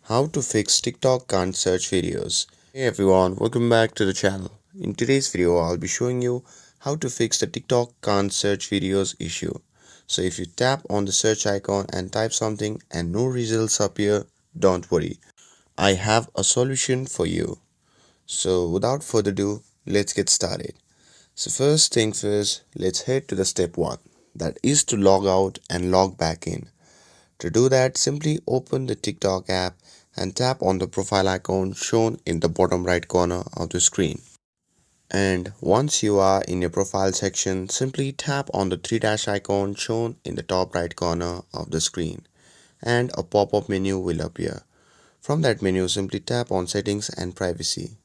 How to fix TikTok can't search videos. Hey everyone, welcome back to the channel. In today's video, I'll be showing you how to fix the TikTok can't search videos issue. So if you tap on the search icon and type something and no results appear, don't worry. I have a solution for you. So without further ado, let's get started. So first things first, let's head to the step 1. That is to log out and log back in. To do that, simply open the TikTok app and tap on the profile icon shown in the bottom right corner of the screen. And once you are in your profile section, simply tap on the three dash icon shown in the top right corner of the screen and a pop-up menu will appear. From that menu, simply tap on settings and privacy.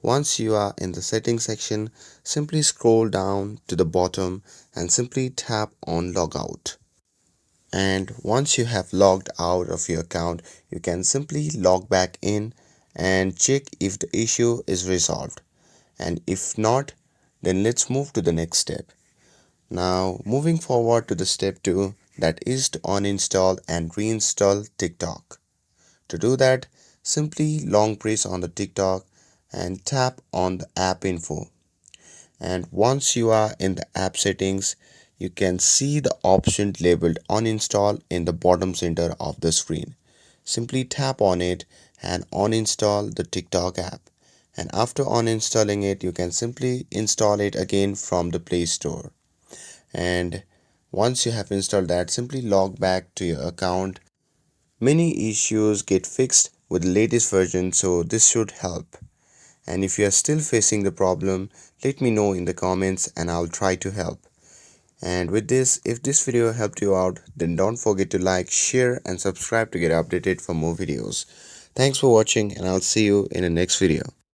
Once you are in the settings section, simply scroll down to the bottom and simply tap on logout. And once you have logged out of your account, you can simply log back in and check if the issue is resolved. And if not, then let's move to the next step. Now, moving forward to the step 2, that is to uninstall and reinstall TikTok. To do that, simply long press on the TikTok and tap on the app info. And once you are in the app settings, you can see the option labeled uninstall in the bottom center of the screen. Simply tap on it and uninstall the TikTok app. And after uninstalling it, you can simply install it again from the Play Store. And once you have installed that, simply log back to your account. Many issues get fixed with the latest version, so this should help. And if you are still facing the problem, let me know in the comments and I'll try to help. And with this, if this video helped you out, then don't forget to like, share and subscribe to get updated for more videos. Thanks for watching and I'll see you in the next video.